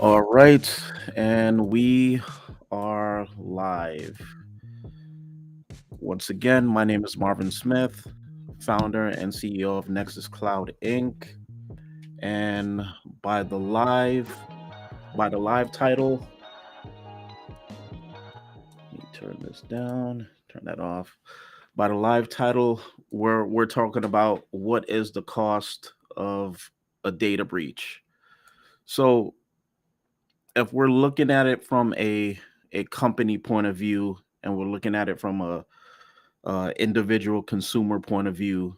All right, and we are live. Once again, my name is Marvin Smith, founder and CEO of Nexus Cloud Inc. And by the live, by the live title, let me turn this down, turn that off. By the live title, we're talking about what is the cost of a data breach. So if we're looking at it from a company point of view and we're looking at it from a individual consumer point of view,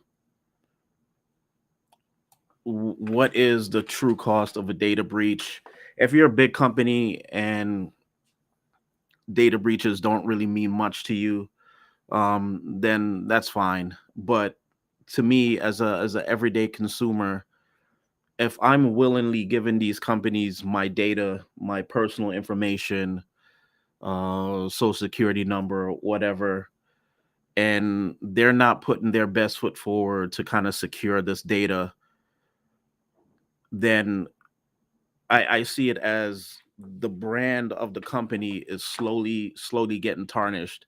what is the true cost of a data breach? If you're a big company and data breaches don't really mean much to you, then that's fine. But to me, as a everyday consumer, if I'm willingly giving these companies my data, my personal information, social security number, whatever, and they're not putting their best foot forward to kind of secure this data, then I see it as the brand of the company is slowly getting tarnished.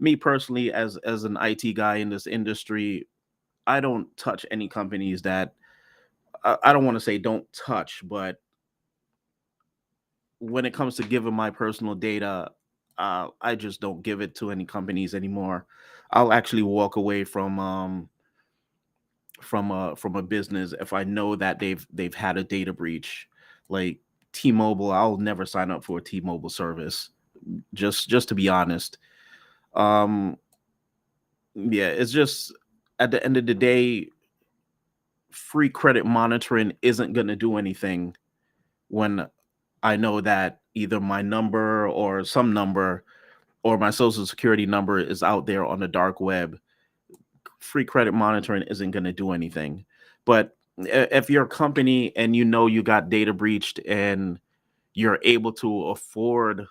Me personally, as an IT guy in this industry, I don't touch any companies that I don't want to say don't touch, but when it comes to giving my personal data, I just don't give it to any companies anymore. I'll actually walk away from a business if I know that they've had a data breach. Like T-Mobile, I'll never sign up for a T-Mobile service. Just to be honest. Um yeah, it's just at the end of the day, free credit monitoring isn't going to do anything when I know that either my number or some number or my social security number is out there on the dark web. Free credit monitoring isn't going to do anything. But if you're a company and you know you got data breached and you're able to afford,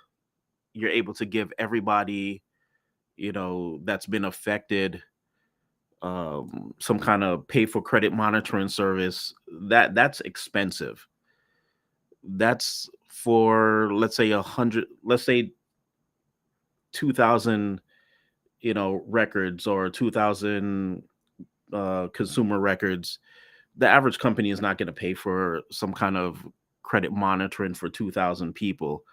you're able to give everybody, that's been affected, some kind of pay for credit monitoring service, that's expensive. That's for, let's say, 100, let's say 2000, records, or 2000 consumer records. The average company is not going to pay for some kind of credit monitoring for 2000 people.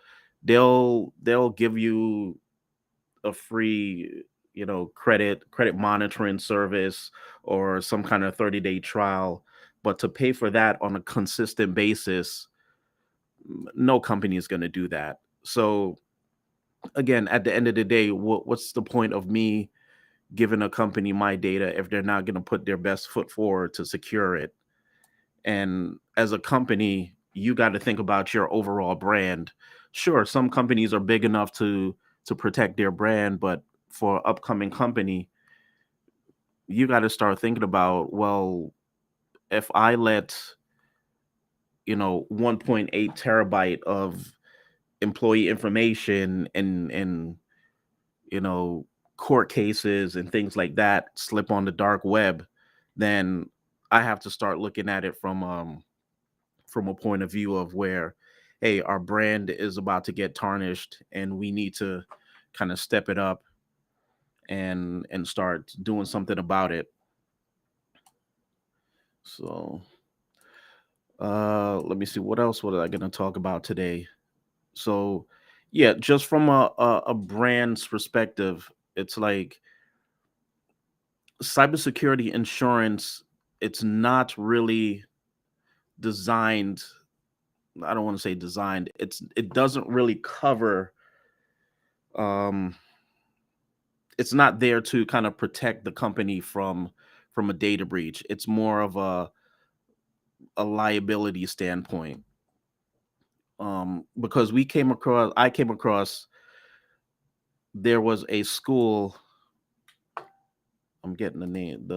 They'll give you a free, credit monitoring service or some kind of 30-day trial, but to pay for that on a consistent basis, no company is going to do that. So again, at the end of the day, what's the point of me giving a company my data if they're not going to put their best foot forward to secure it? And as a company, you got to think about your overall brand. Sure, some companies are big enough to protect their brand, but for an upcoming company, you got to start thinking about, well, if I let 1.8 terabyte of employee information and you know court cases and things like that slip on the dark web, then I have to start looking at it from a point of view of where, hey, our brand is about to get tarnished and we need to kind of step it up and start doing something about it. So let me see, what else was I going to talk about today. So yeah, just from a brand's perspective, it's like cybersecurity insurance, it's not really designed, I don't want to say designed, it doesn't really cover, um it's not there to kind of protect the company from a data breach. It's more of a liability standpoint. Because I came across, there was a school, I'm getting the name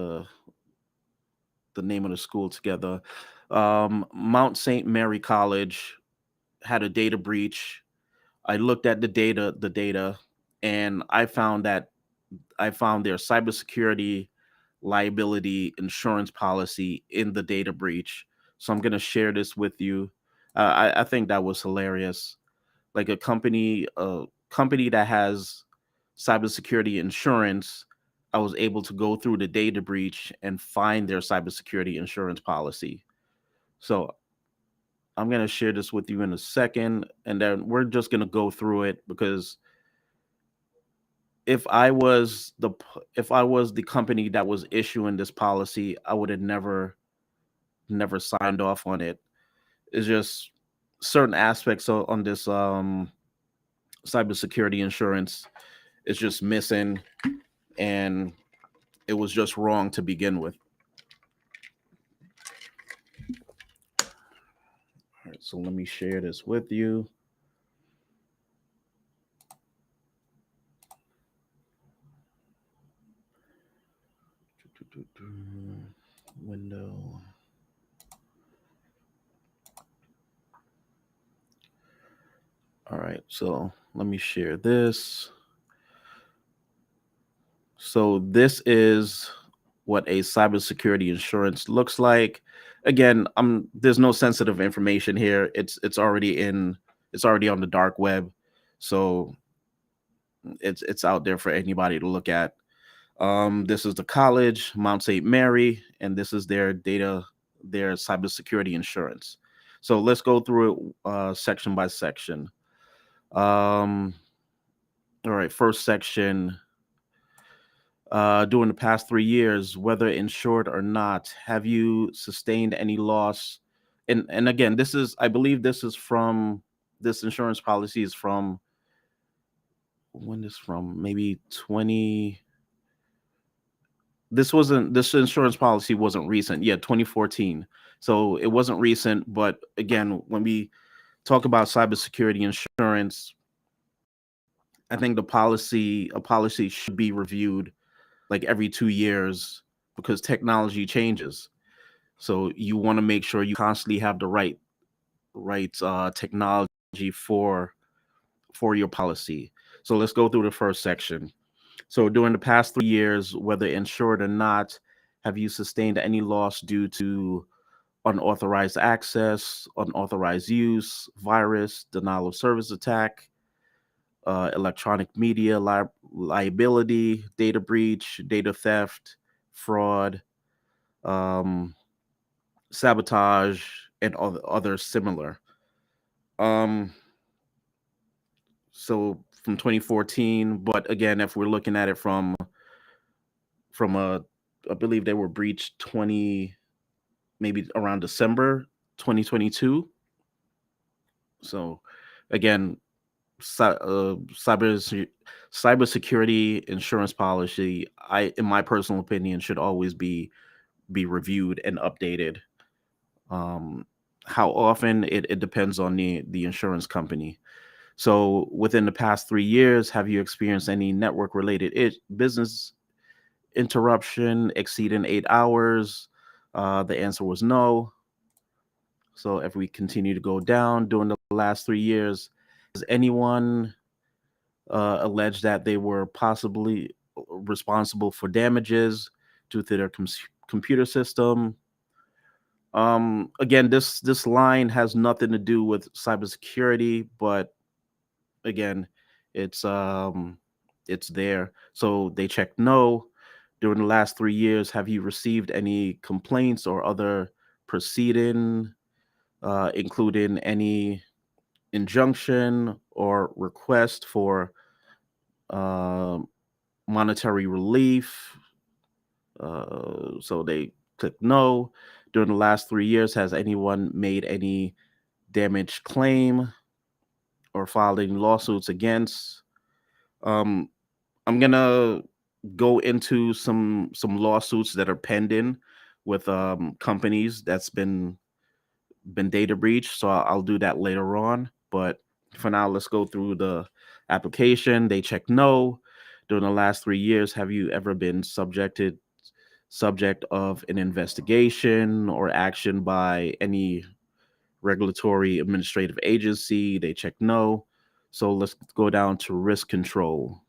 of the school together. Mount St. Mary College had a data breach. I looked at the data, and I found their cybersecurity liability insurance policy in the data breach. So I'm going to share this with you. I think that was hilarious. Like a company that has cybersecurity insurance, I was able to go through the data breach and find their cybersecurity insurance policy. So I'm gonna share this with you in a second, and then we're just gonna go through it because if I was if I was the company that was issuing this policy, I would have never signed off on it. It's just certain aspects on this cybersecurity insurance is just missing, and it was just wrong to begin with. All right, so let me share this with you. Window. All right, so let me share this. So this is what a cybersecurity insurance looks like. Again, there's no sensitive information here. It's already on the dark web. So it's out there for anybody to look at. This is the college, Mount St. Mary, and this is their cybersecurity insurance. So let's go through it section by section. All right, first section. During the past 3 years, whether insured or not, have you sustained any loss? And again, I believe this insurance policy is from when is from maybe 20. This insurance policy wasn't recent. Yeah, 2014. So it wasn't recent, but again, when we talk about cybersecurity insurance, I think a policy should be reviewed like every 2 years because technology changes. So you want to make sure you constantly have the right technology for your policy. So let's go through the first section. So during the past 3 years, whether insured or not, have you sustained any loss due to unauthorized access, unauthorized use, virus, denial of service attack, electronic media liability, data breach, data theft, fraud, um, sabotage, and other similar. Um, so from 2014, but again, if we're looking at it from I believe they were breached 20, maybe around December 2022. So again, cy- uh, cyber cybersecurity insurance policy, in my personal opinion, should always be reviewed and updated. Um, how often it depends on the insurance company. So within the past 3 years, have you experienced any network related business interruption exceeding 8 hours? The answer was no. So if we continue to go down during the last 3 years, has anyone alleged that they were possibly responsible for damages due to their computer system? Again, this line has nothing to do with cybersecurity, but again, it's um it's there. So they checked no. During the last 3 years, have you received any complaints or other proceeding, including any injunction or request for uh, monetary relief? So they clicked no. During the last 3 years, has anyone made any damage claim or filed any lawsuits against? Um, I'm gonna go into some lawsuits that are pending with companies that's been data breached. So I'll do that later on. But for now, let's go through the application. They check no. During the last 3 years, have you ever been subject of an investigation or action by any regulatory administrative agency? They check no. So let's go down to risk control.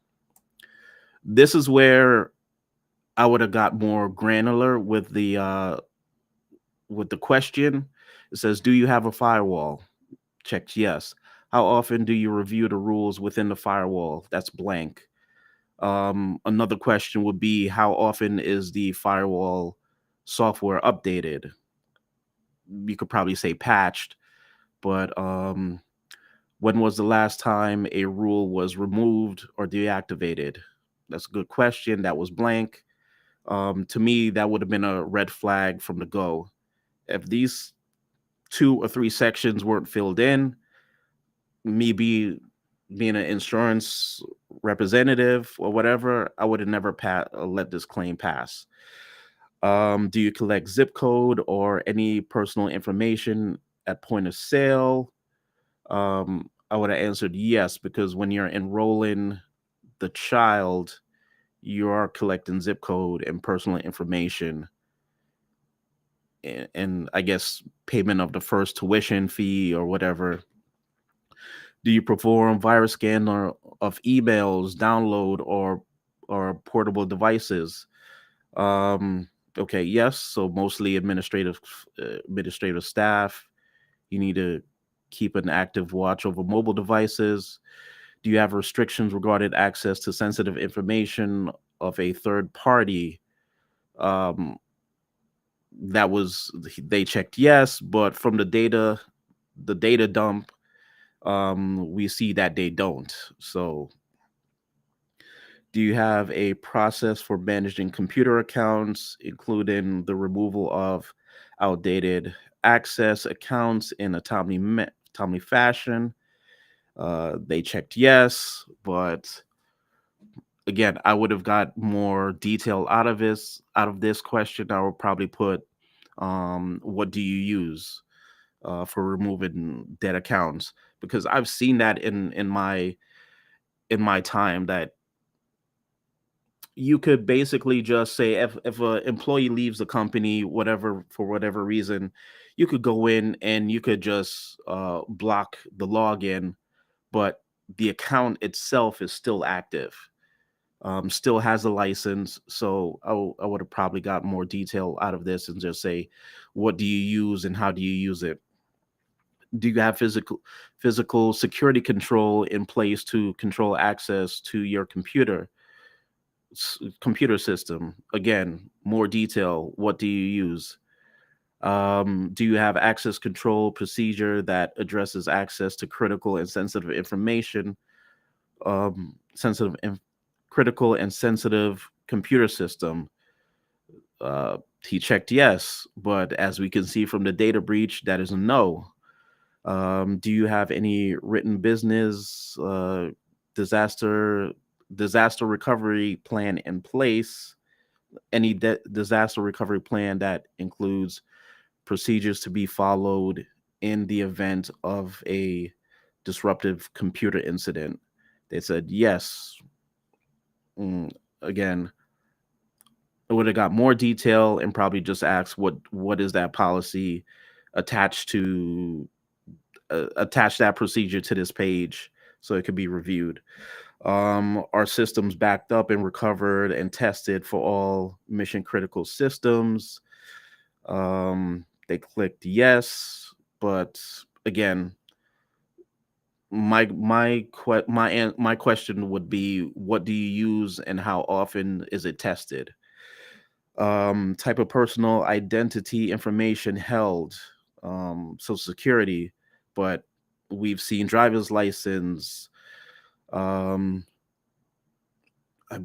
This is where I would have got more granular with the question. It says, "Do you have a firewall?" Checked yes. How often do you review the rules within the firewall? That's blank. Another question would be, how often is the firewall software updated? You could probably say patched, but when was the last time a rule was removed or deactivated? That's a good question. That was blank. To me, that would have been a red flag from the go. If these 2 or 3 sections weren't filled in, me being an insurance representative or whatever, I would have never let this claim pass. Do you collect zip code or any personal information at point of sale? I would have answered yes, because when you're enrolling the child, you are collecting zip code and personal information, and I guess payment of the first tuition fee or whatever. Do you perform virus scan of emails, download, or portable devices? Okay, yes. So mostly administrative staff. You need to keep an active watch over mobile devices. Do you have restrictions regarding access to sensitive information of a third party? Um, that was They checked yes, but from the data dump, we see that they don't. So, do you have a process for managing computer accounts, including the removal of outdated access accounts in a timely fashion? They checked yes, but again, I would have got more detail out of this question. I would probably put, what do you use for removing dead accounts? Because I've seen that in my time, that you could basically just say, if an employee leaves the company, whatever, for whatever reason, you could go in and you could just block the login, but the account itself is still active, still has a license. So I would have probably got more detail out of this and just say, what do you use and how do you use it? Do you have physical security control in place to control access to your computer system? Again, more detail. What do you use? Do you have access control procedure that addresses access to critical and sensitive information? Um, sensitive, critical and sensitive computer system. He checked yes, but as we can see from the data breach, that is a no. Do you have any written business disaster disaster recovery plan in place? Any disaster recovery plan that includes procedures to be followed in the event of a disruptive computer incident? They said yes. Again, I would have got more detail and probably just asked, what is that policy attached to, attach that procedure to this page so it could be reviewed. Are systems backed up and recovered and tested for all mission critical systems? They clicked yes, but again, my question would be, what do you use and how often is it tested? Type of personal identity information held, social security, but we've seen driver's license. um I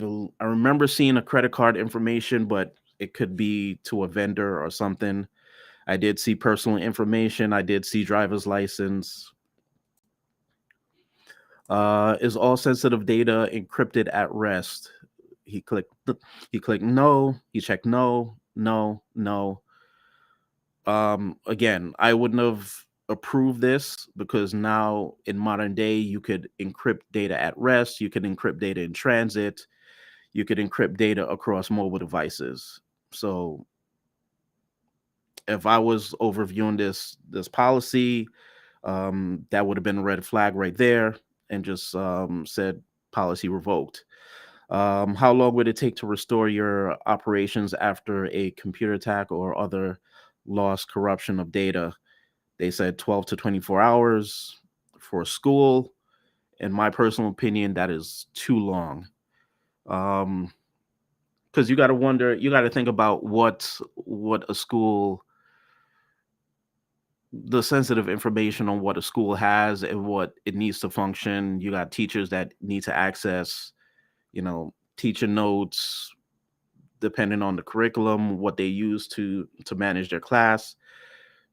remember seeing a credit card information, but it could be to a vendor or something. I did see personal information. I did see driver's license. Is all sensitive data encrypted at rest? He clicked. He clicked no. He checked no, no, no. Again, I wouldn't have approved this, because now in modern day you could encrypt data at rest. You could encrypt data in transit. You could encrypt data across mobile devices. So if I was overviewing this policy, that would have been a red flag right there, and just said policy revoked. How long would it take to restore your operations after a computer attack or other loss, corruption of data? They said 12 to 24 hours for school. In my personal opinion, that is too long. Um, because you got to wonder, you got to think about what a school, the sensitive information on what a school has and what it needs to function. You got teachers that need to access, teacher notes, depending on the curriculum, what they use to manage their class.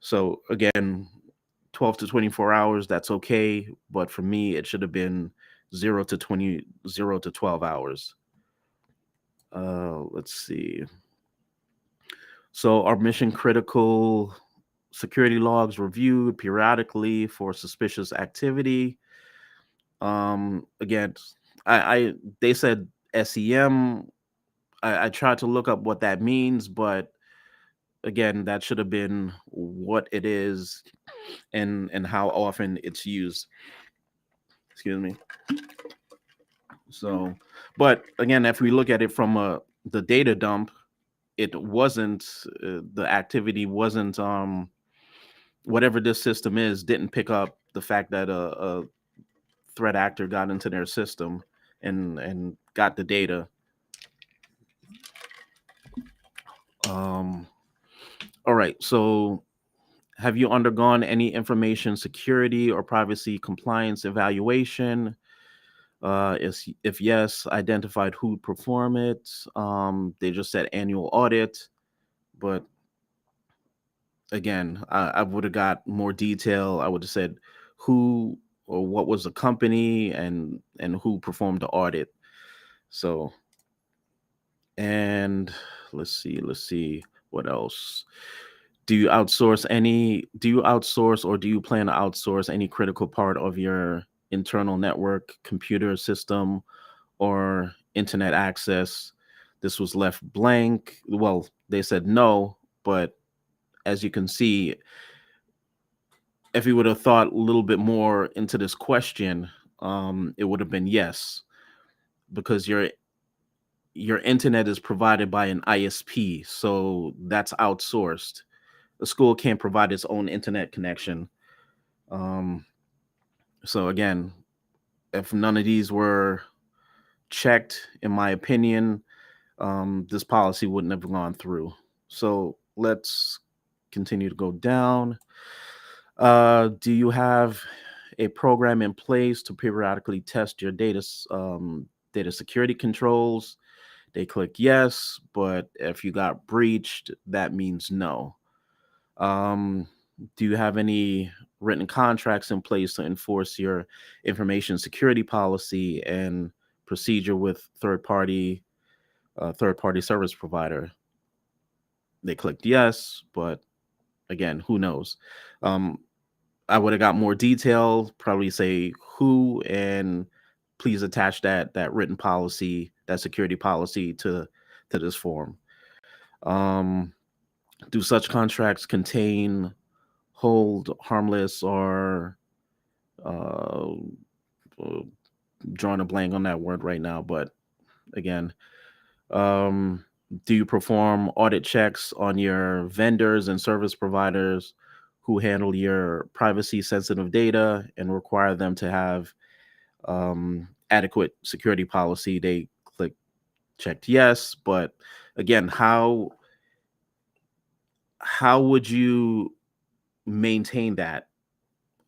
So again, 12 to 24 hours, that's okay. But for me, it should have been 0 to 12 hours. Let's see. So our mission critical security logs reviewed periodically for suspicious activity. Again, I they said SEM. I tried to look up what that means, but again, that should have been what it is and how often it's used. Excuse me. So, but again, if we look at it from the data dump, it wasn't the activity wasn't whatever this system is didn't pick up the fact that a threat actor got into their system and got the data. Um, all right, so have you undergone any information security or privacy compliance evaluation? If yes, identified who perform it. They just said annual audit, but again, I would have got more detail. I would have said who or what was the company and who performed the audit. So, and let's see what else. Do you outsource or do you plan to outsource any critical part of your internal network, computer system, or internet access? This was left blank. Well, they said no, but as you can see, if you would have thought a little bit more into this question, it would have been yes, because your internet is provided by an ISP, so that's outsourced. The school can't provide its own internet connection. Um, so again, if none of these were checked, in my opinion, this policy wouldn't have gone through. So let's continue to go down. Do you have a program in place to periodically test your data security controls? They click yes, but if you got breached, that means no. Um, do you have any written contracts in place to enforce your information security policy and procedure with third party service provider? They clicked yes, but again, who knows? Um, I would have got more detail, probably say who, and please attach that written policy, that security policy to this form. Um, do such contracts contain hold harmless or uh, uh, drawing a blank on that word right now, but again, um, do you perform audit checks on your vendors and service providers who handle your privacy sensitive data and require them to have adequate security policy? They click checked yes, but again, how would you maintain that?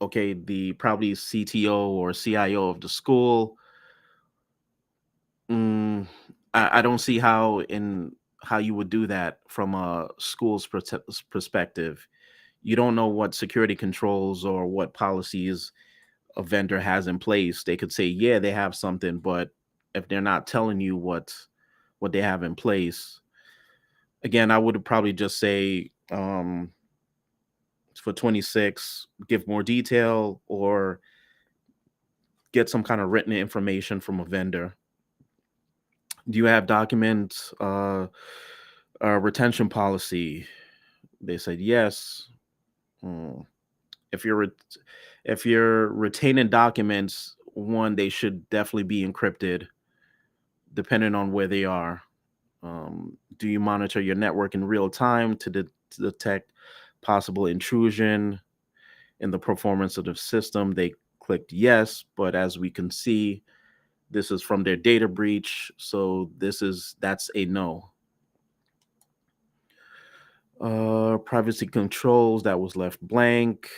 Okay, the probably CTO or CIO of the school. Mm, I don't see how you would do that from a school's perspective. You don't know what security controls or what policies a vendor has in place. They could say, yeah, they have something, but if they're not telling you what they have in place, again, I would probably just say for 26, give more detail or get some kind of written information from a vendor. Do you have documents, retention policy? They said yes. Hmm. If you're if you're retaining documents, one, they should definitely be encrypted, depending on where they are. Do you monitor your network in real time to detect possible intrusion? in the performance of the system. They clicked yes, but as we can see, this is from their data breach, so that's a no. Privacy controls, that was left blank.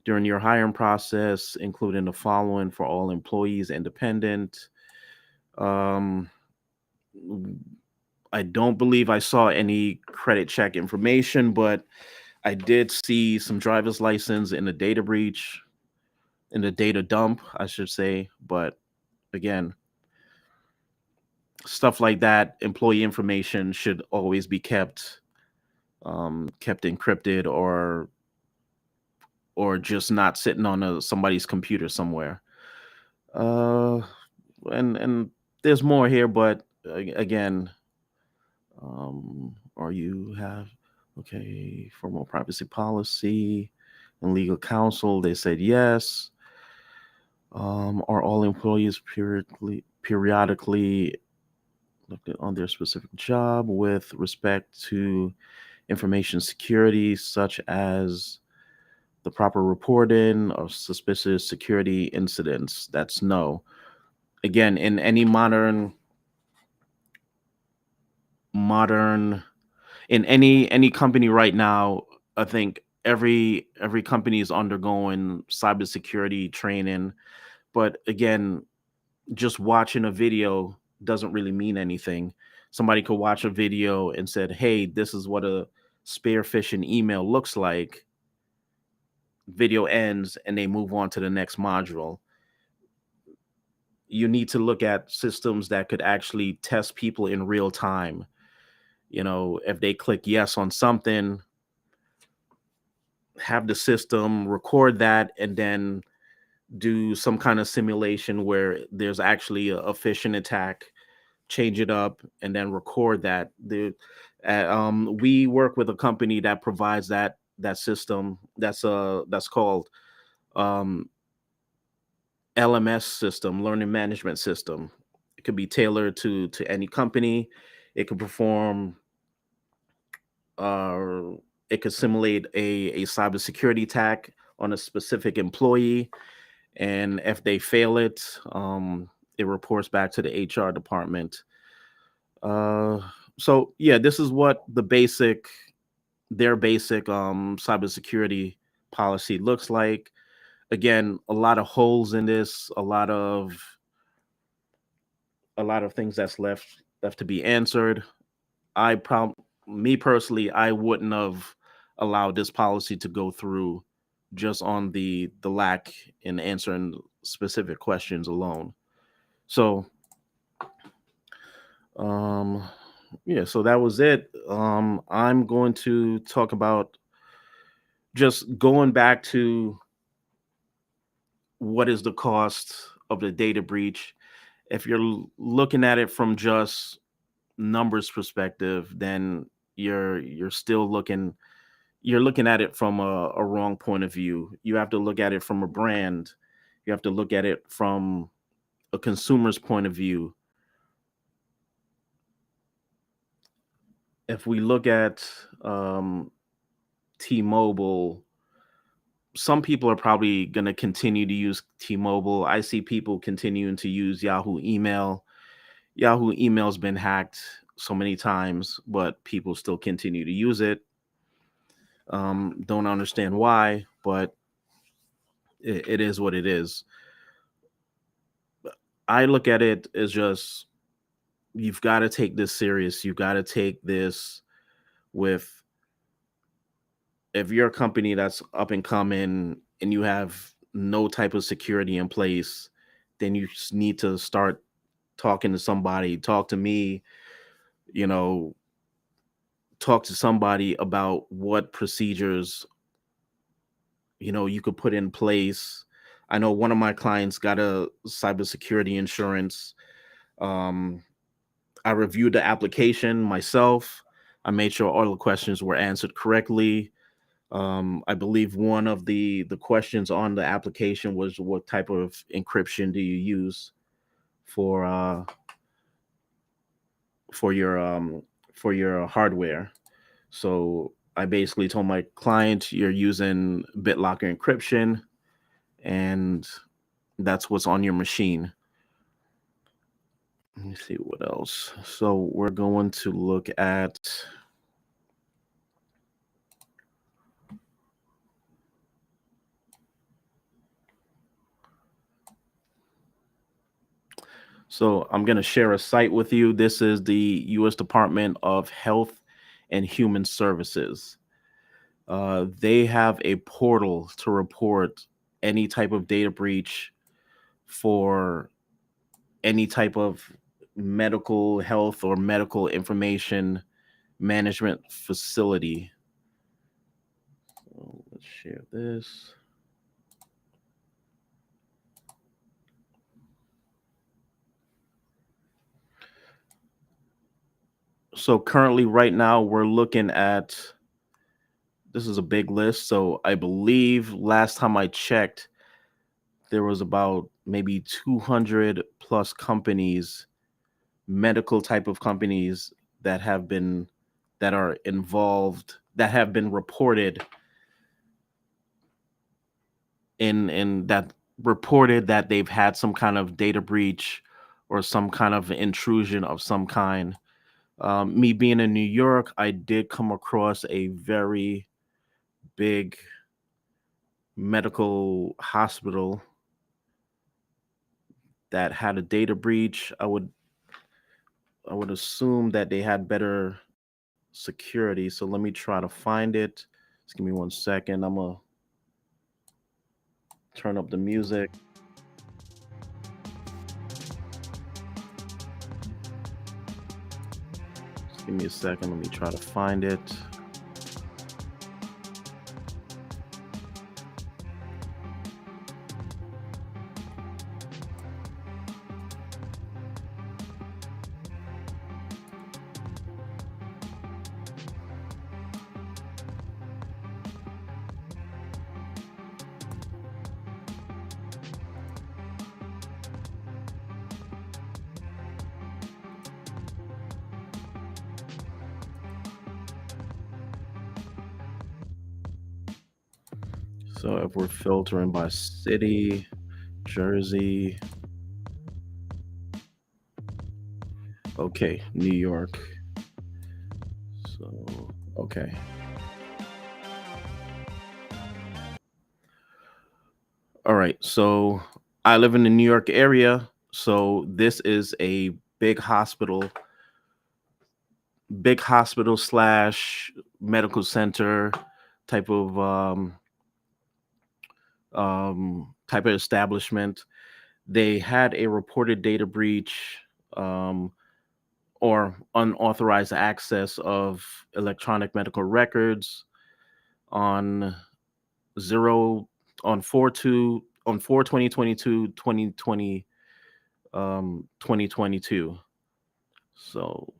During your hiring process, including the following for all employees independent. Um, I don't believe I saw any credit check information, but I did see some driver's license in the data breach, in the data dump, I should say. But again, stuff like that, employee information should always be kept encrypted, or just not sitting on somebody's computer somewhere. Uh, and there's more here, but again, or you have okay, formal privacy policy and legal counsel. They said yes. Are all employees periodically looked at on their specific job with respect to information security, such as the proper reporting of suspicious security incidents? That's no. Again, in any modern in any company right now, I think every company is undergoing cybersecurity training. But again, just watching a video doesn't really mean anything. Somebody could watch a video and said, "Hey, this is what a spear phishing email looks like." Video ends and they move on to the next module. You need to look at systems that could actually test people in real time. If they click yes on something, have the system record that and then do some kind of simulation where there's actually a phishing attack, change it up, and then record that. We work with a company that provides that system. That's called um, LMS system, learning management system. It could be tailored to any company. It could perform. Uh, it could simulate a cybersecurity attack on a specific employee, and if they fail it, it reports back to the HR department. Uh, so yeah, this is what their basic cybersecurity policy looks like. Again, a lot of holes in this, a lot of things that's left to be answered. Me personally, I wouldn't have allowed this policy to go through just on the lack in answering specific questions alone. So um yeah, so that was it. I'm going to talk about just going back to what is the cost of the data breach. If you're looking at it from just numbers perspective, then you're still looking at it from a wrong point of view. You have to look at it from a brand. You have to look at it from a consumer's point of view. If we look at T-Mobile, some people are probably going to continue to use T-Mobile. I see people continuing to use Yahoo email. Yahoo email's been hacked so many times, but people still continue to use it. Don't understand why, but it is what it is. I look at it as just, you've got to take this serious. You've got to take this with, if you're a company that's up and coming and you have no type of security in place, then you just need to start talking to somebody, talk to me, you know, talk to somebody about what procedures, you could put in place. I know one of my clients got a cybersecurity insurance. Um, I reviewed the application myself. I made sure all the questions were answered correctly. I believe one of the questions on the application was, what type of encryption do you use for for your hardware? So I basically told my client you're using BitLocker encryption, and that's what's on your machine. Let me see what else. So we're going to look at. So I'm going to share a site with you. This is the U.S. Department of Health and Human Services. They have a portal to report any type of data breach for any type of medical health or medical information management facility. So let's share this. So currently, right now, we're looking at, this is a big list. So I believe last time I checked, there was about maybe 200 plus companies, medical type of companies that have been, that are involved, that have been reported in that, reported that they've had some kind of data breach or some kind of intrusion of some kind. Me being in New York, I did come across a very big medical hospital that had a data breach. I would assume that they had better security. So let me try to find it. Just give me 1 second. I'm gonna turn up the music. Just give me a second. Let me try to find it. So if we're filtering by city, Jersey, okay, New York. So, okay. All right. So I live in the New York area. So this is a big hospital, slash medical center type of type of establishment. They had a reported data breach, um, or unauthorized access of electronic medical records on zero on 4 2 on 4/20/22 2022. So,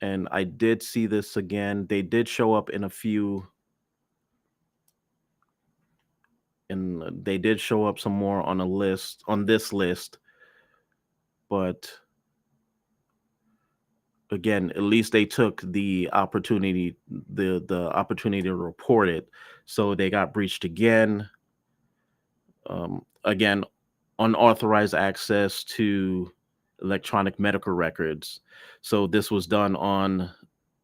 and I did see this again. They did show up in a few, and they did show up some more on a list, on this list, but again, at least they took the opportunity to report it. So they got breached again. Again, unauthorized access to electronic medical records. So this was done on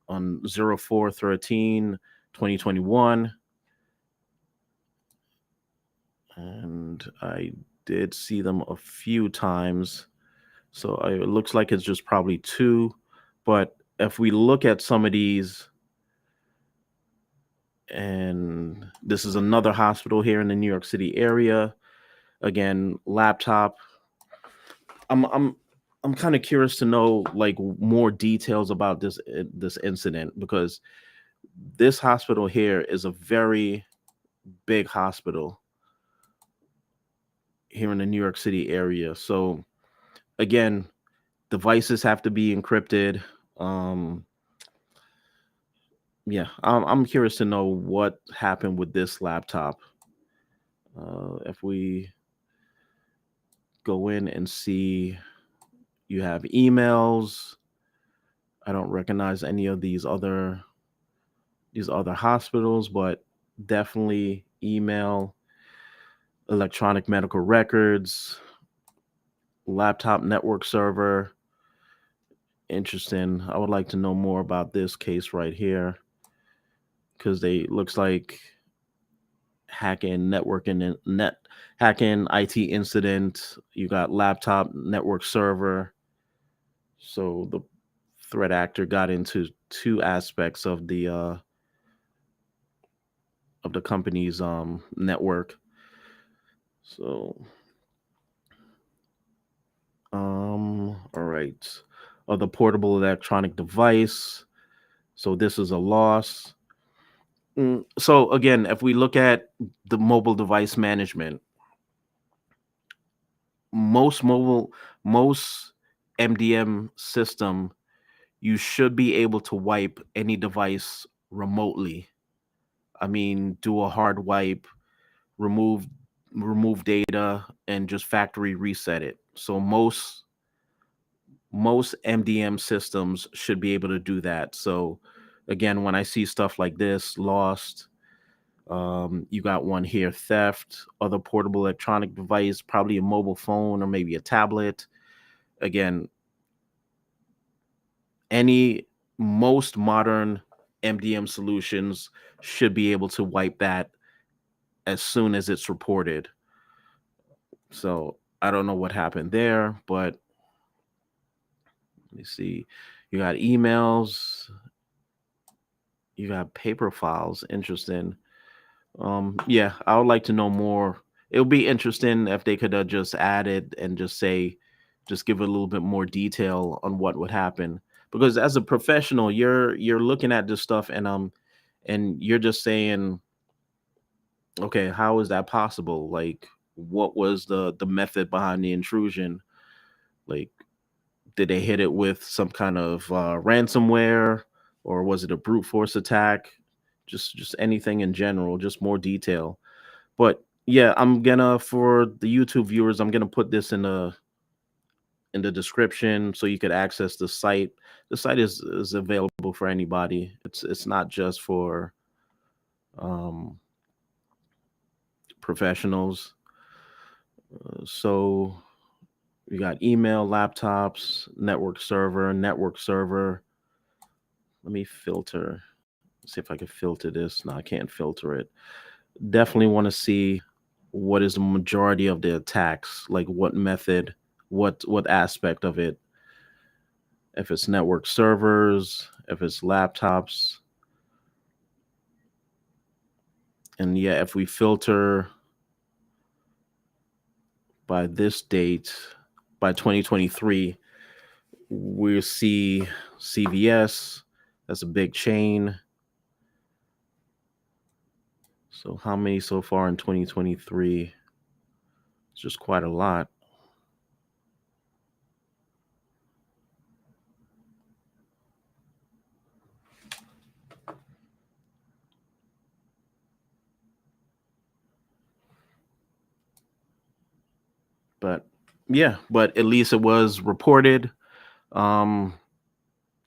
04/13/2021, and I did see them a few times. So it looks like it's just probably two. But if we look at some of these, and this is another hospital here in the New York City area. Again, laptop. I'm kind of curious to know like more details about this incident, because this hospital here is a very big hospital here in the New York City area. So again, devices have to be encrypted. Um, yeah, I'm curious to know what happened with this laptop. If we go in and see, you have emails. I don't recognize any of these other these other hospitals, but definitely email, electronic medical records, laptop network server. Interesting. I would like to know more about this case right here because they looks like hacking, networking, and hacking, IT incident. You got laptop network server. So the threat actor got into two aspects of the company's network. So all right. Of the portable electronic device. So this is a loss. So again, if we look at the mobile device management, most mobile most MDM system, you should be able to wipe any device remotely. I mean, do a hard wipe, remove remove data and just factory reset it. So most MDM systems should be able to do that. So again, when I see stuff like this, lost, you got one here, theft, other portable electronic device, probably a mobile phone or maybe a tablet. Again, any most modern MDM solutions should be able to wipe that as soon as it's reported. So I don't know what happened there, but let me see. You got emails, you got paper files. Interesting. Yeah, I would like to know more. It would be interesting if they could just add it and just say, just give a little bit more detail on what would happen. Because as a professional, you're looking at this stuff and you're just saying, okay, how is that possible? Like, what was the method behind the intrusion? Like, did they hit it with some kind of ransomware, or was it a brute force attack? Just anything in general, just more detail. But yeah, I'm gonna for the YouTube viewers, I'm gonna put this in the description so you could access the site. The site is available for anybody. It's not just for um, professionals. So we got email, laptops, network server, network server. Let me filter. See if I can filter this. No, I can't filter it. Definitely want to see what is the majority of the attacks, like what method, what aspect of it. If it's network servers, if it's laptops, and yeah, if we filter by this date, by 2023, we'll see CVS. That's a big chain. So how many so far in 2023? It's just quite a lot. But yeah, but at least it was reported. Um,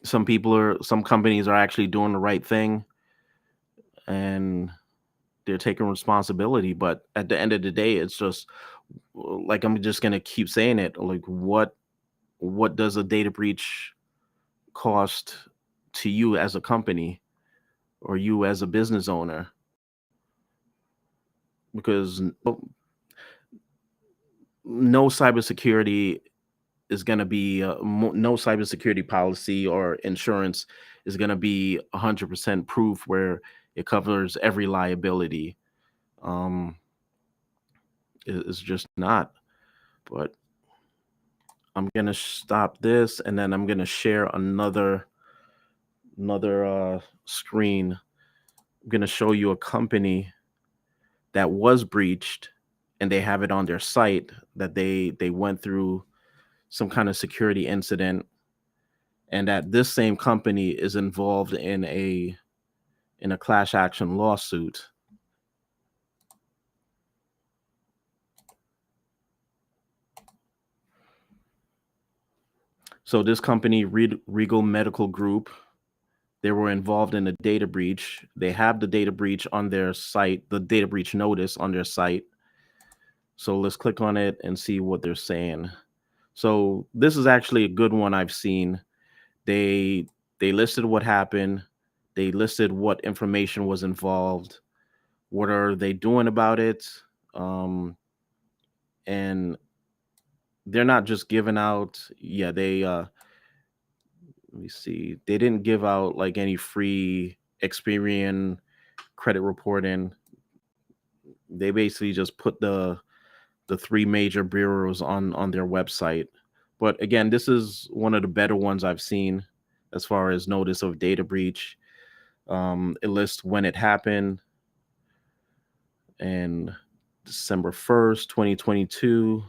some companies are actually doing the right thing and they're taking responsibility. But at the end of the day, it's just like I'm just gonna keep saying it. Like what does a data breach cost to you as a company or you as a business owner? Because no cybersecurity is going to be no cybersecurity policy or insurance is going to be 100% proof where it covers every liability. Um, it's just not. But I'm going to stop this and then I'm going to share another screen. I'm going to show you a company that was breached and they have it on their site that they went through some kind of security incident and that this same company is involved in a class action lawsuit. So this company, Regal Medical Group, They were involved in a data breach. They have the data breach on their site, the data breach notice on their site. So let's click on it and see what they're saying. So this is actually a good one I've seen. They they listed what happened. They listed what information was involved. What are they doing about it? Um, and they're not just giving out. Yeah, they let me see. They didn't give out like any free Experian credit reporting. They basically just put the three major bureaus on their website. But again, this is one of the better ones I've seen as far as notice of data breach. It lists when it happened and December 1st, 2022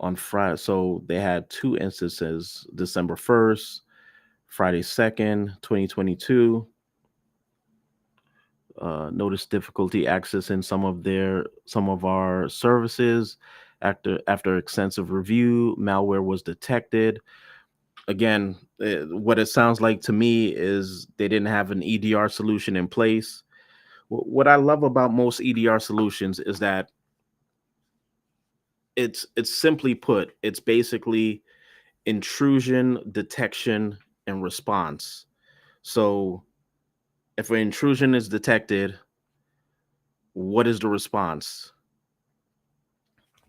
on Friday. So they had two instances, December 1st, Friday 2nd, 2022. Notice difficulty accessing some of our services. After extensive review, malware was detected. Again, what it sounds like to me is they didn't have an EDR solution in place. What I love about most EDR solutions is that it's simply put, it's basically intrusion detection and response. So if an intrusion is detected, what is the response?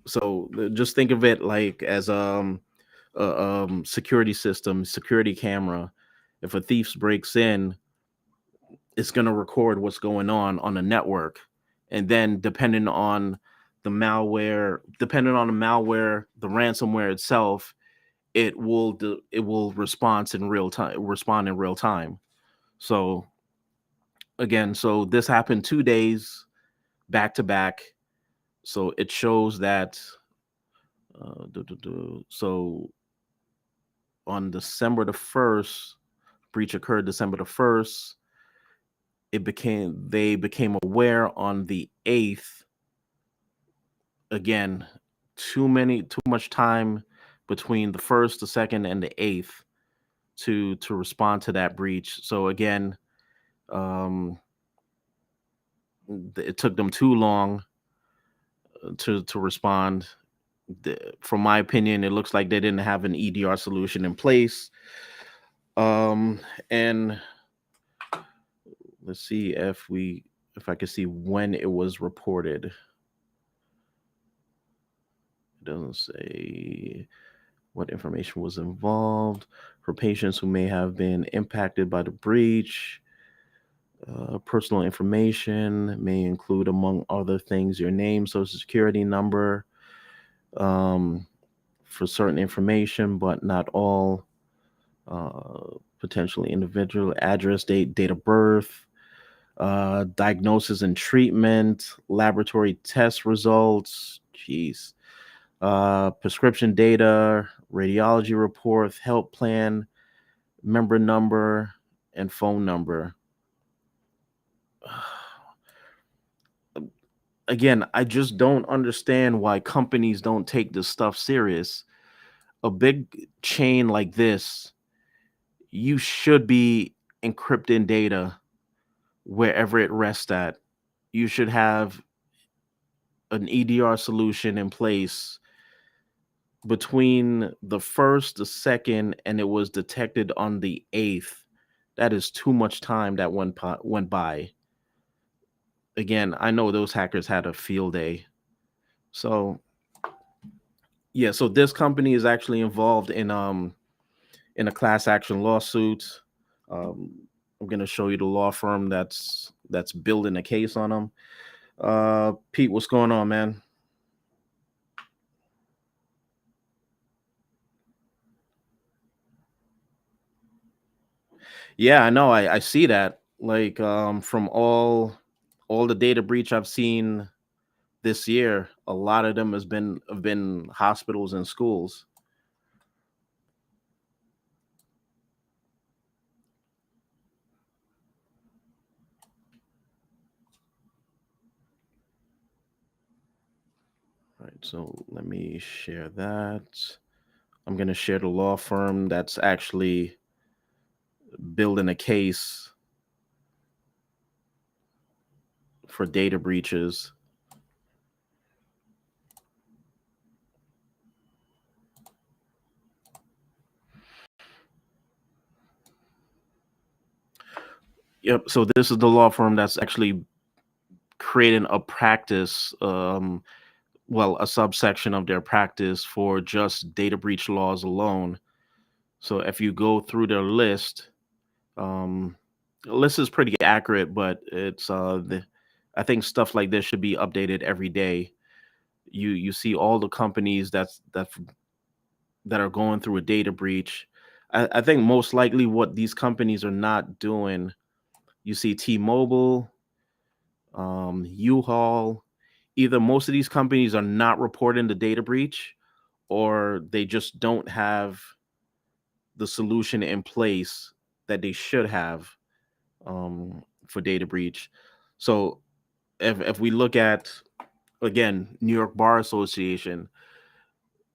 So just think of it like as a security system, security camera. If a thief breaks in, it's going to record what's going on the network, and then the ransomware itself, it will respond in real time. So again, so this happened 2 days back to back. So it shows that so on December 1st, breach occurred December 1st. They became aware on the 8th. Again, too much time between the 1st, the 2nd, and the 8th to respond to that breach. So again, um, it took them too long to respond. From my opinion, it looks like they didn't have an EDR solution in place. And let's see if I can see when it was reported. It doesn't say what information was involved. For patients who may have been impacted by the breach, personal information may include, among other things, your name, social security number, um, for certain information, but not all. Potentially individual address, date of birth, diagnosis and treatment, laboratory test results, jeez, prescription data, radiology report, health plan, member number, and phone number. Again, I just don't understand why companies don't take this stuff serious. A big chain like this, you should be encrypting data wherever it rests at. You should have an EDR solution in place between the 1st, the 2nd, and it was detected on the 8th. That is too much time that went by. Again, I know those hackers had a field day. So yeah, so this company is actually involved in a class action lawsuit. Um, I'm gonna show you the law firm that's building a case on them. Pete, what's going on, man? Yeah, I know. I see that. Like from all the data breach I've seen this year, a lot of them have been hospitals and schools. All right, so let me share that. I'm gonna share the law firm that's actually building a case for data breaches. Yep. So this is the law firm that's actually creating a practice, well, a subsection of their practice for just data breach laws alone. So if you go through their list, um, the list is pretty accurate, but I think stuff like this should be updated every day. You see all the companies that are going through a data breach. I think most likely what these companies are not doing. You see T-Mobile, U-Haul. Either most of these companies are not reporting the data breach, or they just don't have the solution in place that they should have, for data breach. So if we look at, again, New York Bar Association,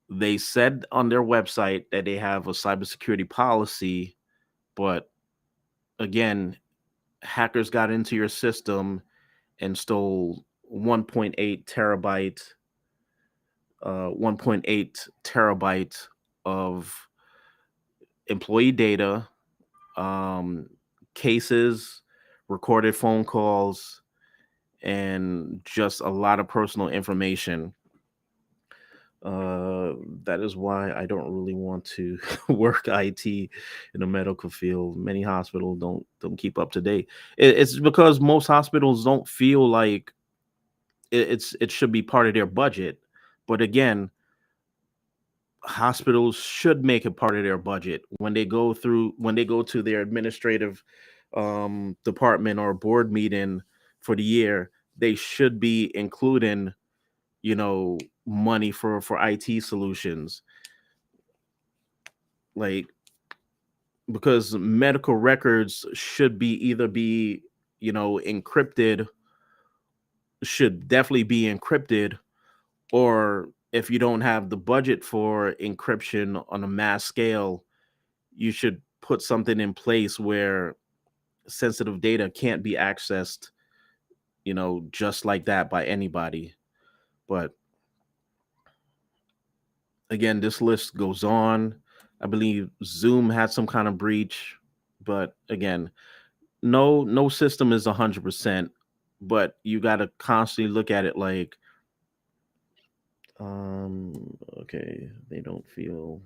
they said on their website that they have a cybersecurity policy, but again, hackers got into your system and stole 1.8 terabyte of employee data, um, cases, recorded phone calls, and just a lot of personal information. Uh, that is why I don't really want to work IT in the medical field. Many hospitals don't keep up to date. It's because most hospitals don't feel like it should be part of their budget. But again, hospitals should make it part of their budget when they go to their administrative department or board meeting for the year. They should be including, money for IT solutions, like, because medical records should be either be, encrypted, should definitely be encrypted, or if you don't have the budget for encryption on a mass scale, you should put something in place where sensitive data can't be accessed, just like that by anybody. But again, this list goes on. I believe Zoom had some kind of breach, but again, no system is 100%, but you got to constantly look at it like, okay, they don't feel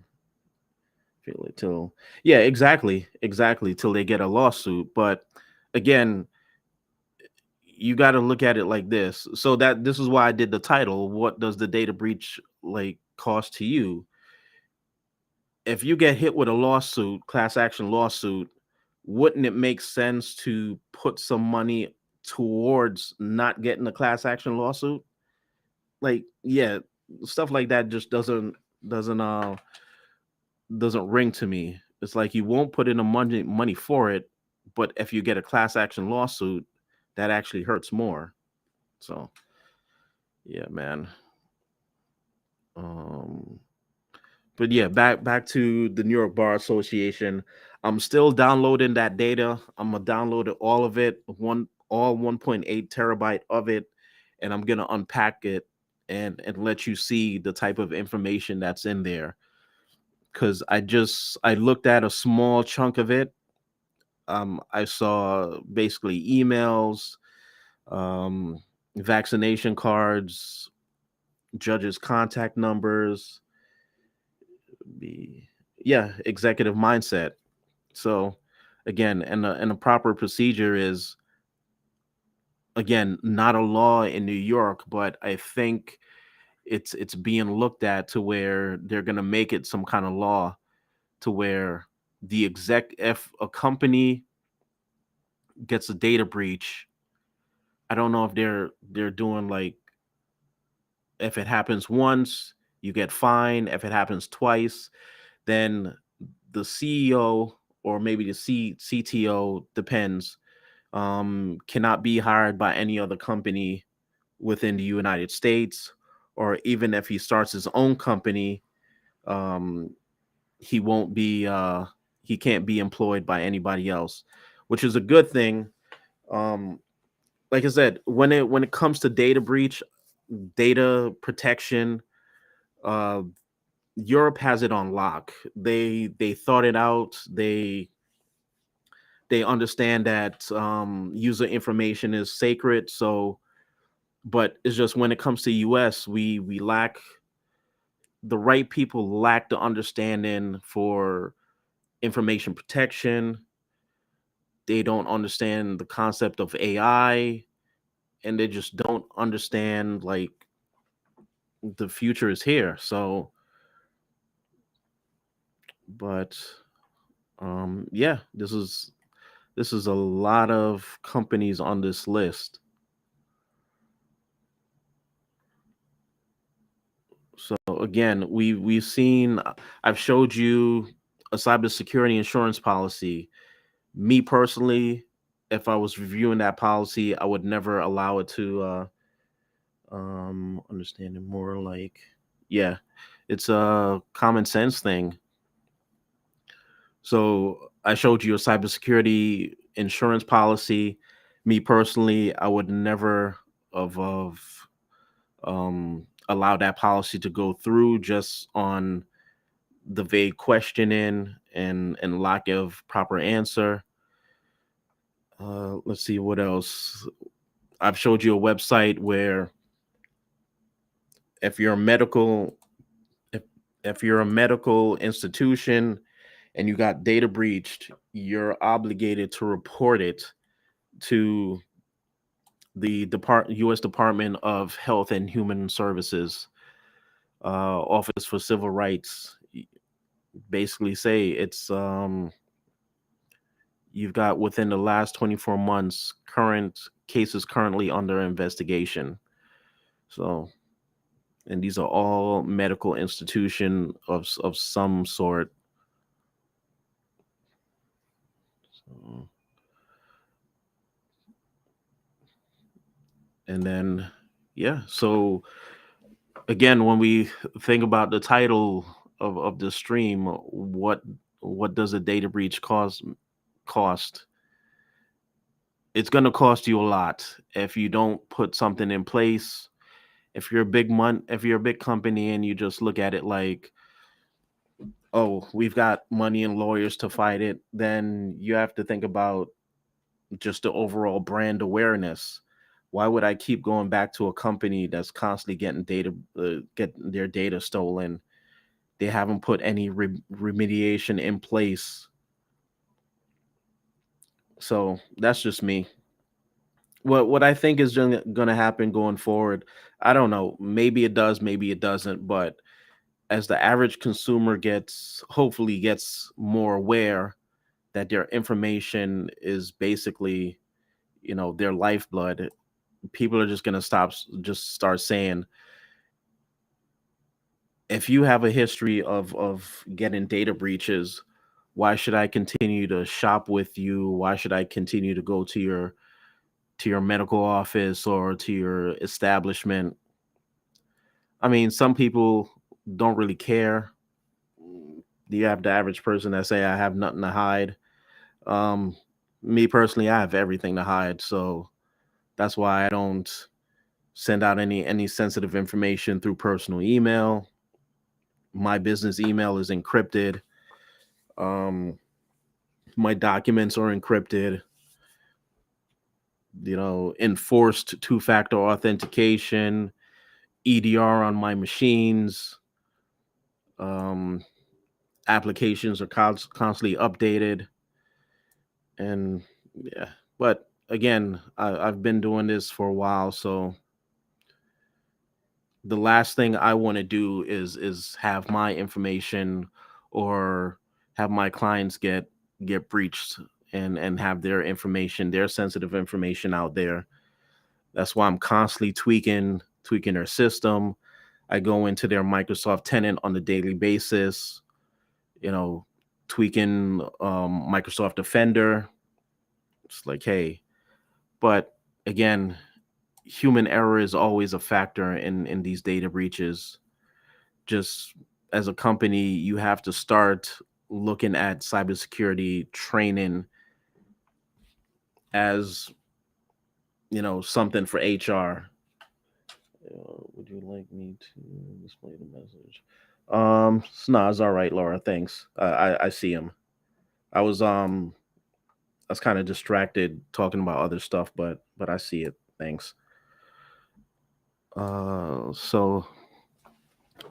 it till, yeah, exactly, till they get a lawsuit. But again, you got to look at it like this. So that this is why I did the title, what does the data breach like cost to you? If you get hit with a lawsuit, class action lawsuit, wouldn't it make sense to put some money towards not getting a class action lawsuit? Like, yeah, stuff like that just doesn't doesn't ring to me. It's like you won't put in the money for it, but if you get a class action lawsuit, that actually hurts more. So yeah, man. Um, but yeah, back to the New York Bar Association. I'm still downloading that data. I'm gonna download all of it, all 1.8 terabyte of it, and I'm gonna unpack it and let you see the type of information that's in there. Because I looked at a small chunk of it. I saw basically emails, um, vaccination cards, judges' contact numbers, be yeah, executive mindset. So again, and a proper procedure is, again, not a law in New York, but I think it's being looked at to where they're gonna make it some kind of law to where if a company gets a data breach, I don't know if they're doing like, if it happens once, you get fined. If it happens twice, then the CEO or maybe the CTO, depends, cannot be hired by any other company within the United States, or even if he starts his own company, um, he won't be. he can't be employed by anybody else, which is a good thing. Um, like I said, when it comes to data breach, data protection, uh, Europe has it on lock. They thought it out. They understand that user information is sacred. So, but it's just when it comes to US, we lack the right people lack the understanding for information protection. They don't understand the concept of AI, and they just don't understand like the future is here. So, but yeah, this is a lot of companies on this list. So again, we've seen. I've showed you a cybersecurity insurance policy. Me personally, if I was reviewing that policy, I would never allow it to understanding more like, yeah, it's a common sense thing. So I showed you a cybersecurity insurance policy. Me personally, I would never of allow that policy to go through just on the vague questioning and lack of proper answer. Let's see what else. I've showed you a website where if you're a medical if, if you're a medical institution and you got data breached, you're obligated to report it to the U.S. Department of Health and Human Services, Office for Civil Rights. Basically, say it's you've got within the last 24 months current cases currently under investigation. So, and these are all medical institution of some sort. So, and then, yeah. So again, when we think about the title of the stream, what does a data breach cost? It's going to cost you a lot if you don't put something in place. If you're a big company and you just look at it like, oh, we've got money and lawyers to fight it, then you have to think about just the overall brand awareness. Why would I keep going back to a company that's constantly getting their data stolen? They haven't put any remediation in place. So that's just me. What I think is going to happen going forward, I don't know. Maybe it does, maybe it doesn't. But as the average consumer hopefully gets more aware that their information is basically, their lifeblood, people are just going to just start saying, if you have a history of getting data breaches, why should I continue to shop with you? Why should I continue to go to your medical office or to your establishment? I mean, some people don't really care. You have the average person that say, I have nothing to hide. Um, Me personally, I have everything to hide. So that's why I don't send out any sensitive information through personal email. My business email is encrypted. Um, my documents are encrypted. Enforced two-factor authentication, EDR on my machines. Um, Applications are constantly updated, and yeah. But again, I've been doing this for a while, so the last thing I want to do is have my information or have my clients get breached and have their information, their sensitive information out there. That's why I'm constantly tweaking their system. I go into their Microsoft tenant on a daily basis, you know, tweaking Microsoft Defender. It's like, hey, but again, human error is always a factor in these data breaches. Just as a company, you have to start looking at cybersecurity training as, something for HR. Would you like me to display the message? No, it's all right, Laura. Thanks. I see him. I was um I was kind of distracted talking about other stuff, but I see it. Thanks. So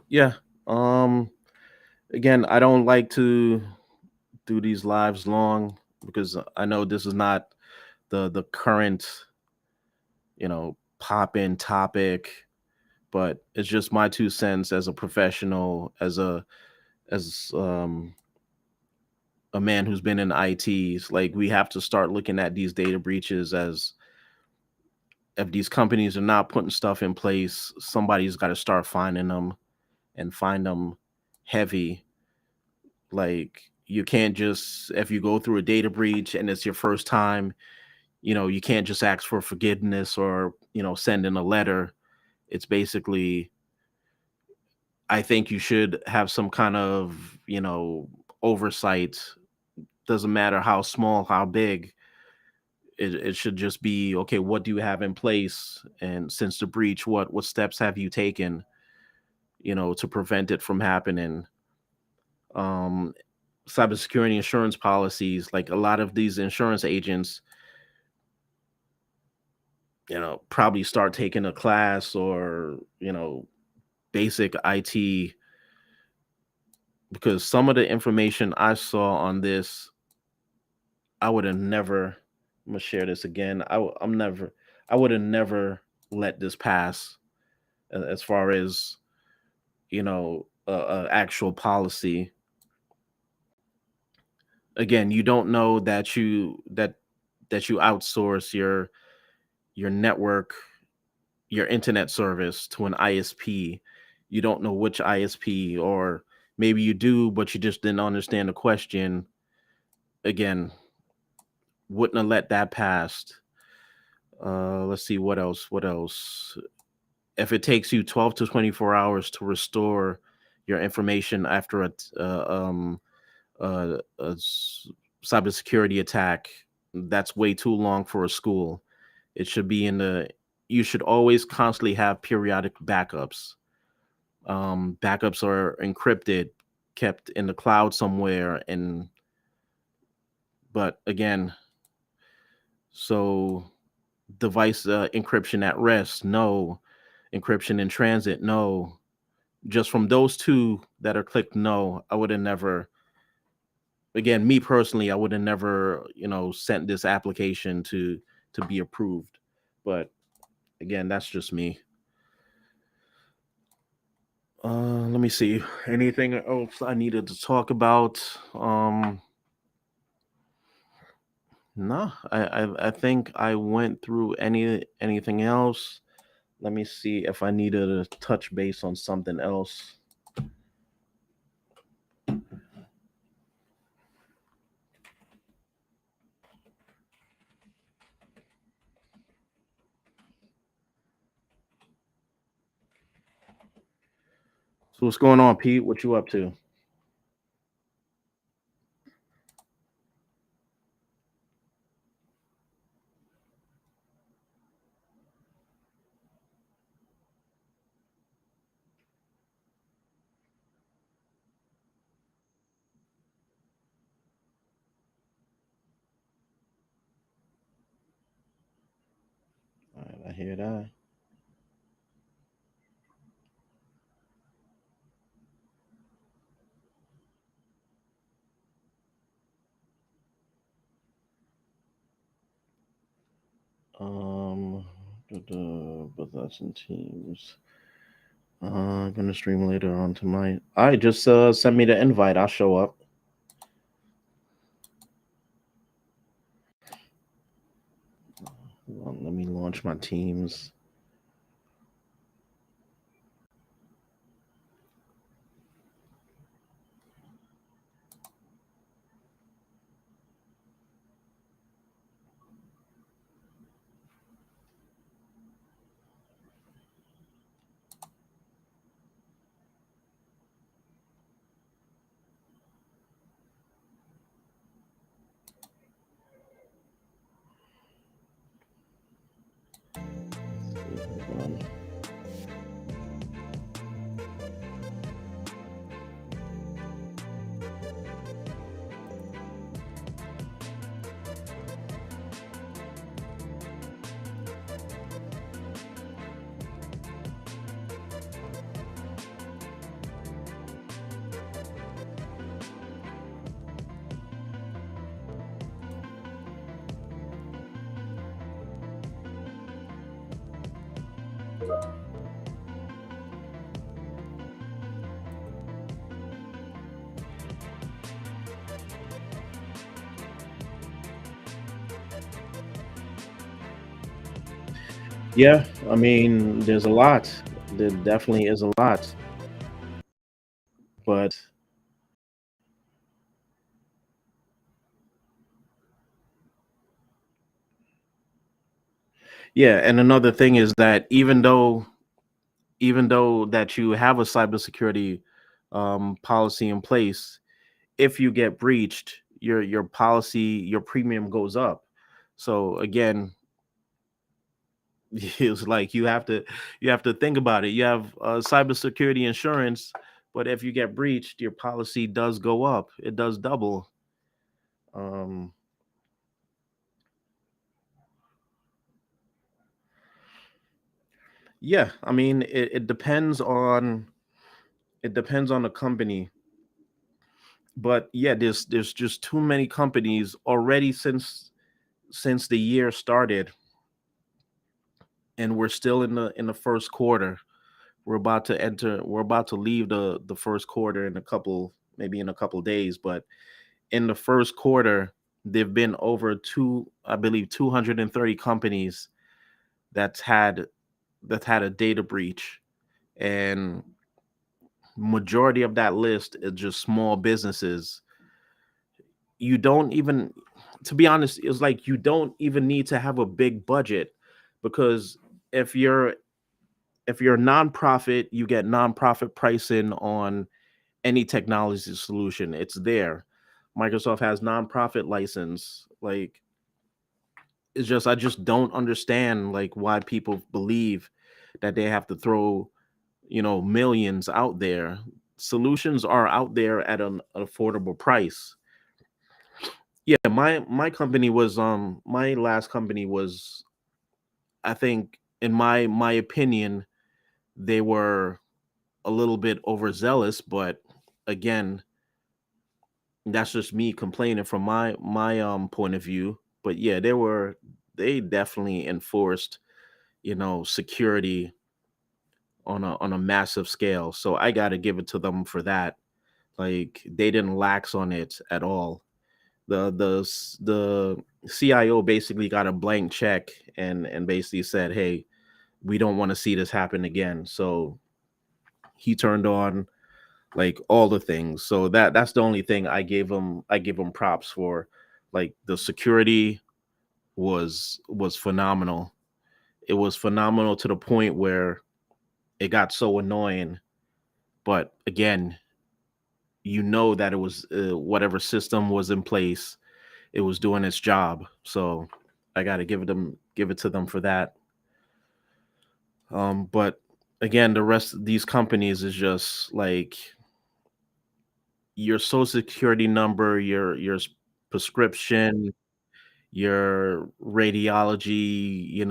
yeah. Um, Again, I don't like to do these lives long because I know this is not the current, pop in topic, but it's just my 2 cents as a professional, as a man who's been in ITs. Like, we have to start looking at these data breaches as, if these companies are not putting stuff in place, somebody's got to start finding them and find them heavy. Like, you can't just, if you go through a data breach and it's your first time, you can't just ask for forgiveness or, send in a letter. It's basically, I think you should have some kind of, oversight. Doesn't matter how small, how big. It should just be, okay, what do you have in place? And since the breach, what steps have you taken, to prevent it from happening? Um, Cybersecurity insurance policies, like a lot of these insurance agents, probably start taking a class or, basic IT, because some of the information I saw on this, I would have never. I'm gonna share this again. I'm never. I would have never let this pass. As far as, a actual policy. Again, you don't know that you outsource your network, your internet service to an ISP. You don't know which ISP, or maybe you do, but you just didn't understand the question. Again, wouldn't have let that pass. Let's see, what else. What else? If it takes you 12 to 24 hours to restore your information after a cybersecurity attack, that's way too long for a school. It should be in the. You should always constantly have periodic backups. Backups are encrypted, kept in the cloud somewhere, and but again, so device encryption at rest, no. Encryption in transit, no. Just from those two that are clicked, no. I would have never. Again, me personally, I would have never, sent this application to be approved. But again, that's just me. Let me see. Anything else I needed to talk about? No, I think I went through anything else. Let me see if I needed to touch base on something else. So what's going on, Pete? What you up to? All right, I hear that. Um, possession teams. Gonna stream later on tonight. All right, just send me the invite. I'll show up. Hold on, let me launch my teams. Um, yeah, I mean, there's a lot. There definitely is a lot, but yeah, and another thing is that even though that you have a cybersecurity policy in place, if you get breached, your policy, your premium goes up. So again, it's like you have to think about it. You have cybersecurity insurance, but if you get breached, your policy does go up. It does double. Um, yeah, I mean, it depends on the company, but yeah, there's just too many companies already since the year started, and we're still in the first quarter. We're about to leave the first quarter in a couple, maybe in a couple days, but in the first quarter, there've been over I believe 230 companies that's had that's had a data breach, and majority of that list is just small businesses. You don't even, to be honest, it's like you don't even need to have a big budget, because if you're if you're a nonprofit, you get nonprofit pricing on any technology solution. It's there. Microsoft has nonprofit license. Like, it's just, I just don't understand like why people believe that they have to throw, millions out there. Solutions are out there at an affordable price. Yeah, my company was my last company was, I think, in my opinion, they were a little bit overzealous, but again, that's just me complaining from my point of view. But yeah, they definitely enforced, security on a massive scale. So I got to give it to them for that. Like, they didn't lax on it at all. The CIO basically got a blank check and basically said, "Hey, we don't want to see this happen again." So he turned on like all the things. So that's the only thing I give him props for. Like, the security was phenomenal. It was phenomenal to the point where it got so annoying. But again, that it was, whatever system was in place, it was doing its job. So I got to give it to them for that. But again, the rest of these companies is just like your social security number, your prescription, your radiology,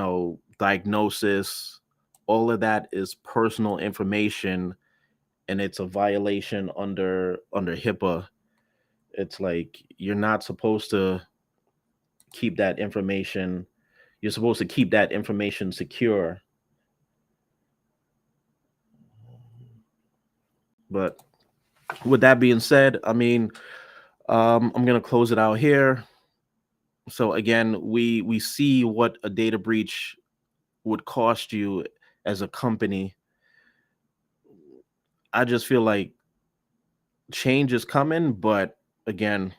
diagnosis. All of that is personal information, and it's a violation under HIPAA. It's like you're not supposed to keep that information. You're supposed to keep that information secure. But with that being said, I mean, I'm gonna close it out here. So again, we see what a data breach would cost you as a company. I just feel like change is coming, but again,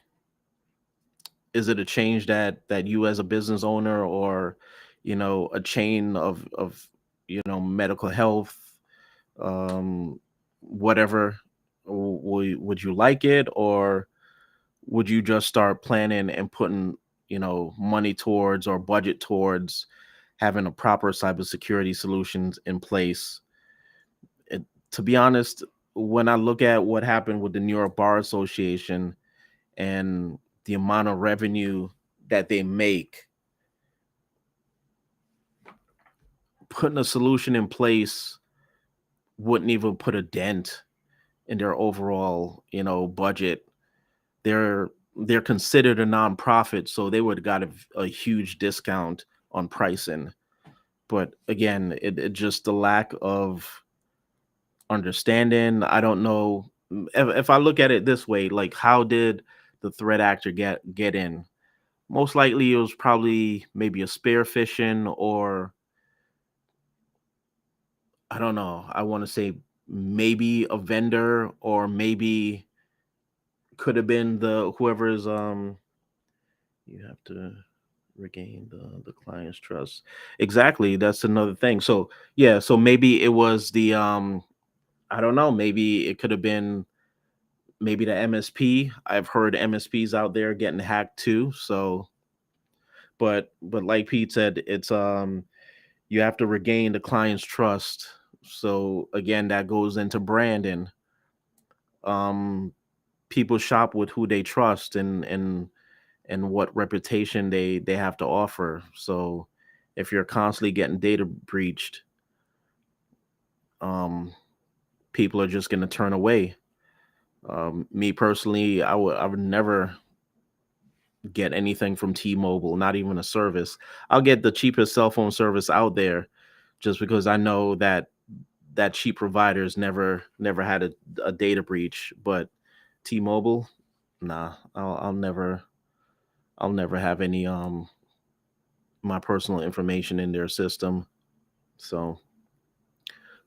is it a change that you as a business owner, or a chain of medical health, um whatever, would you like it, or would you just start planning and putting money towards, or budget towards having a proper cybersecurity solutions in place. It, to be honest, when I look at what happened with the New York Bar Association and the amount of revenue that they make, putting a solution in place wouldn't even put a dent in their overall, budget. They're considered a nonprofit, so they would have got a huge discount on pricing. But again, it just the lack of understanding. I don't know if I look at it this way, like how did the threat actor get in? Most likely, it was probably maybe a spear phishing, or I don't know. I want to say maybe a vendor, or maybe could have been the whoever's you have to regain the client's trust. Exactly, that's another thing. So yeah, so maybe it was the I don't know, maybe it could have been maybe the MSP. I've heard MSPs out there getting hacked too. So but like Pete said, it's you have to regain the client's trust. So again, that goes into branding. Um People shop with who they trust, and what reputation they have to offer. So if you're constantly getting data breached, um, people are just going to turn away. Me personally, I would never get anything from T-Mobile, not even a service. I'll get the cheapest cell phone service out there, just because I know that that cheap providers never had a data breach. But T-Mobile, nah, I'll never have any my personal information in their system. So,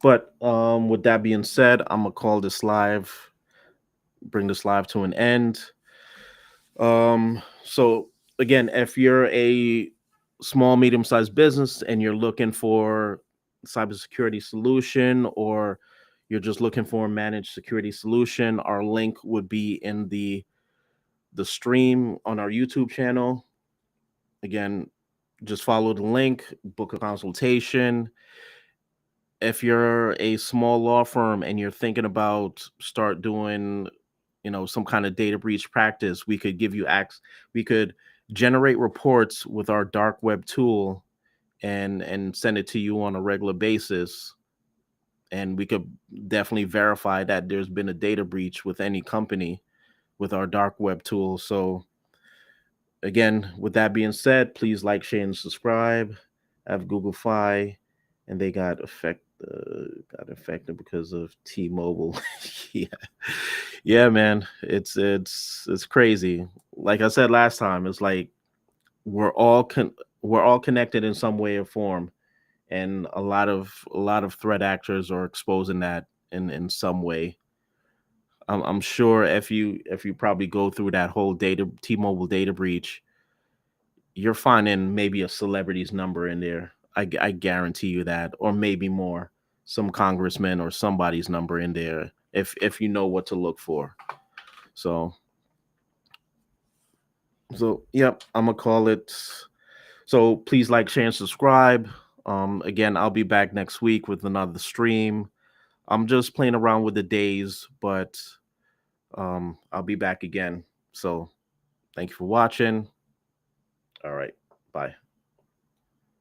but with that being said, I'm gonna call this live, bring this live to an end. So again, if you're a small, medium-sized business and you're looking for cybersecurity solution, or you're just looking for a managed security solution, our link would be in the stream on our YouTube channel. Again, just follow the link, book a consultation. If you're a small law firm and you're thinking about start doing, some kind of data breach practice, we could give you we could generate reports with our dark web tool, and send it to you on a regular basis, and we could definitely verify that there's been a data breach with any company with our dark web tool. So again, with that being said, please like, share, and subscribe. I have Google Fi, and they got affected because of T-Mobile. Yeah, yeah, man, it's crazy. Like I said last time, it's like we're all connected in some way or form, and a lot of threat actors are exposing that in some way. I'm sure if you probably go through that whole data T-Mobile data breach, you're finding maybe a celebrity's number in there. I guarantee you that, or maybe more, some congressman or somebody's number in there, if you know what to look for. So yep, I'm gonna call it. So please like, share, and subscribe. Again, I'll be back next week with another stream. I'm just playing around with the days, but I'll be back again. So thank you for watching. All right, bye.